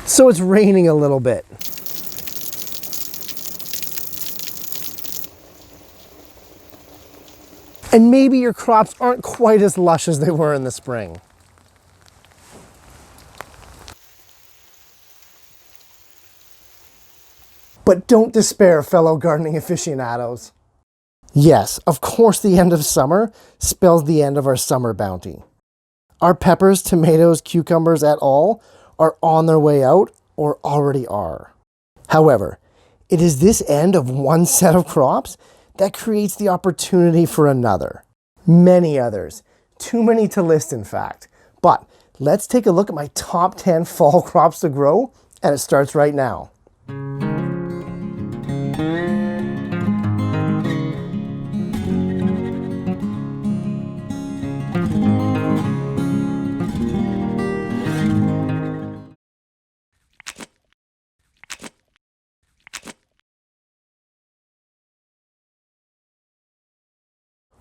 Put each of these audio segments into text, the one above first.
So it's raining a little bit. And maybe your crops aren't quite as lush as they were in the spring. But don't despair, fellow gardening aficionados. Yes, of course the end of summer spells the end of our summer bounty. Our peppers, tomatoes, cucumbers et al. Are on their way out or already are. However, it is this end of one set of crops that creates the opportunity for another. Many others. Too many to list, in fact. But let's take a look at my top 10 fall crops to grow, and it starts right now.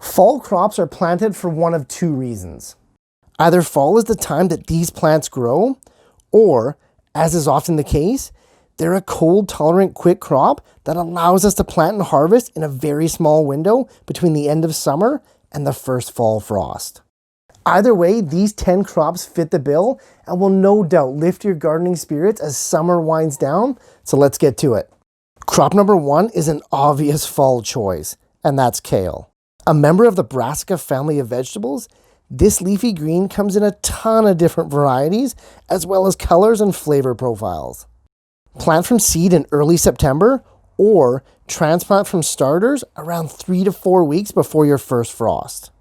Fall crops are planted for one of two reasons. Either fall is the time that these plants grow, or, as is often the case, they're a cold-tolerant quick crop that allows us to plant and harvest in a very small window between the end of summer and the first fall frost. Either way, these 10 crops fit the bill and will no doubt lift your gardening spirits as summer winds down, so let's get to it. Crop number 1 is an obvious fall choice, and that's kale. A member of the brassica family of vegetables, this leafy green comes in a ton of different varieties, as well as colors and flavor profiles. Plant from seed in early September, or transplant from starters around 3 to 4 weeks before your first frost.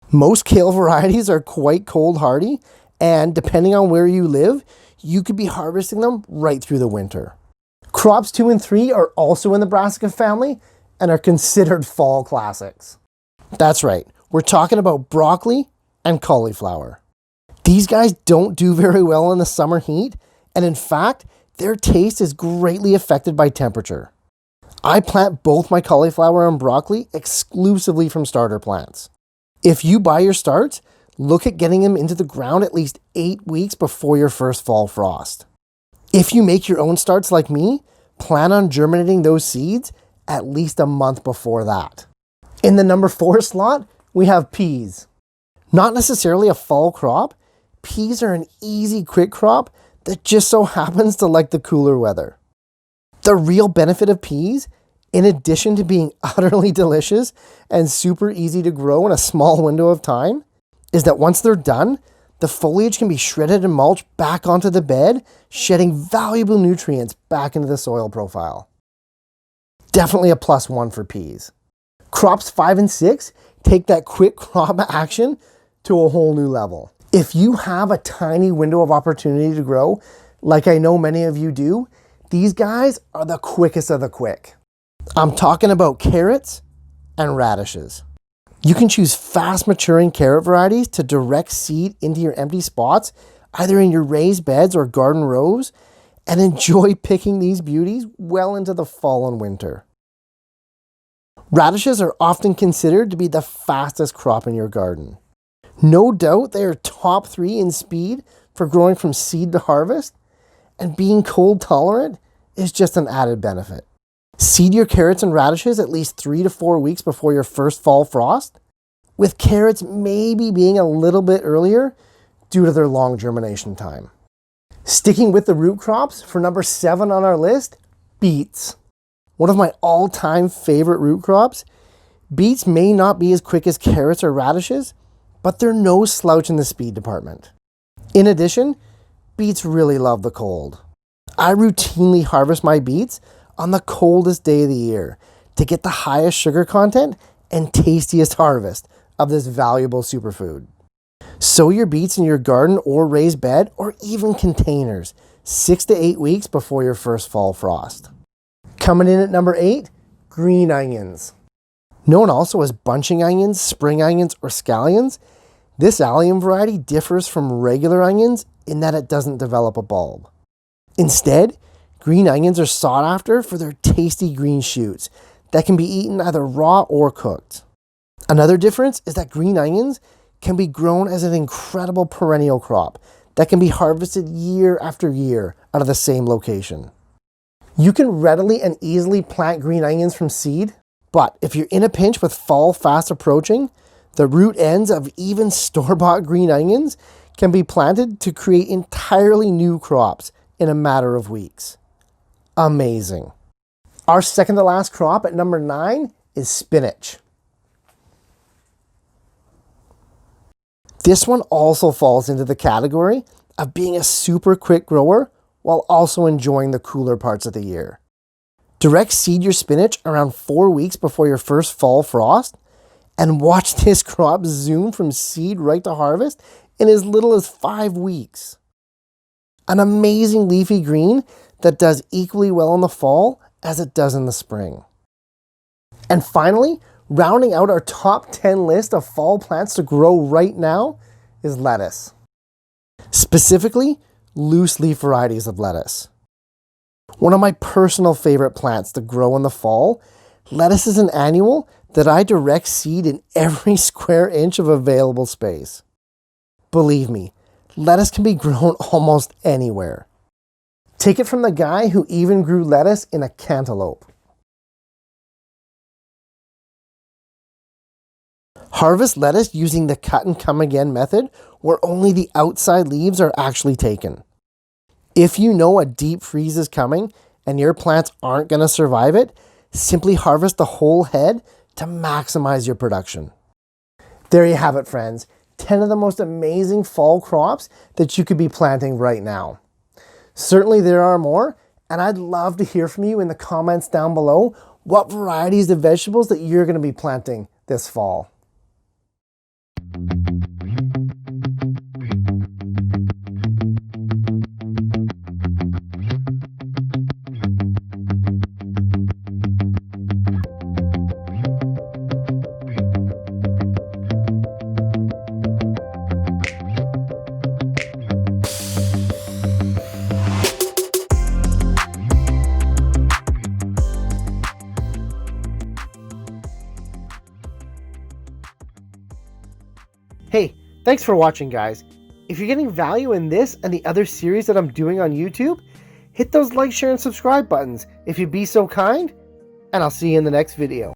Most kale varieties are quite cold hardy, and depending on where you live, you could be harvesting them right through the winter. Crops 2 and 3 are also in the brassica family and are considered fall classics. That's right, we're talking about broccoli and cauliflower. These guys don't do very well in the summer heat, and in fact, their taste is greatly affected by temperature. I plant both my cauliflower and broccoli exclusively from starter plants. If you buy your starts, look at getting them into the ground at least 8 weeks before your first fall frost. If you make your own starts like me, plan on germinating those seeds at least a month before that. In the number 4 slot, we have peas. Not necessarily a fall crop, peas are an easy, quick crop that just so happens to like the cooler weather. The real benefit of peas, in addition to being utterly delicious and super easy to grow in a small window of time, is that once they're done, the foliage can be shredded and mulched back onto the bed, shedding valuable nutrients back into the soil profile. Definitely a +1 for peas. Crops 5 and 6 take that quick crop action to a whole new level. If you have a tiny window of opportunity to grow, like I know many of you do, these guys are the quickest of the quick. I'm talking about carrots and radishes. You can choose fast maturing carrot varieties to direct seed into your empty spots, either in your raised beds or garden rows, and enjoy picking these beauties well into the fall and winter. Radishes are often considered to be the fastest crop in your garden. No doubt they are top 3 in speed for growing from seed to harvest, and being cold tolerant is just an added benefit. Seed your carrots and radishes at least 3 to 4 weeks before your first fall frost, with carrots maybe being a little bit earlier due to their long germination time. Sticking with the root crops, for number 7 on our list, beets. One of my all-time favorite root crops, beets may not be as quick as carrots or radishes, but they're no slouch in the speed department. In addition, beets really love the cold. I routinely harvest my beets on the coldest day of the year to get the highest sugar content and tastiest harvest of this valuable superfood. Sow your beets in your garden or raised bed or even containers 6 to 8 weeks before your first fall frost. Coming in at number 8, green onions. Known also as bunching onions, spring onions, or scallions, this allium variety differs from regular onions in that it doesn't develop a bulb. Instead, green onions are sought after for their tasty green shoots that can be eaten either raw or cooked. Another difference is that green onions can be grown as an incredible perennial crop that can be harvested year after year out of the same location. You can readily and easily plant green onions from seed, but if you're in a pinch with fall fast approaching, the root ends of even store-bought green onions can be planted to create entirely new crops in a matter of weeks. Amazing. Our second to last crop at number 9 is spinach. This one also falls into the category of being a super quick grower while also enjoying the cooler parts of the year. Direct seed your spinach around 4 weeks before your first fall frost and watch this crop zoom from seed right to harvest in as little as 5 weeks. An amazing leafy green that does equally well in the fall as it does in the spring. And finally, rounding out our top 10 list of fall plants to grow right now is lettuce. Specifically, loose leaf varieties of lettuce. One of my personal favorite plants to grow in the fall, lettuce is an annual that I direct seed in every square inch of available space. Believe me, lettuce can be grown almost anywhere. Take it from the guy who even grew lettuce in a cantaloupe. Harvest lettuce using the cut and come again method where only the outside leaves are actually taken. If you know a deep freeze is coming and your plants aren't going to survive it, simply harvest the whole head to maximize your production. There you have it, friends. 10 of the most amazing fall crops that you could be planting right now. Certainly there are more, and I'd love to hear from you in the comments down below what varieties of vegetables that you're going to be planting this fall. Hey, thanks for watching, guys. If you're getting value in this and the other series that I'm doing on YouTube, hit those like, share, and subscribe buttons if you'd be so kind, and I'll see you in the next video.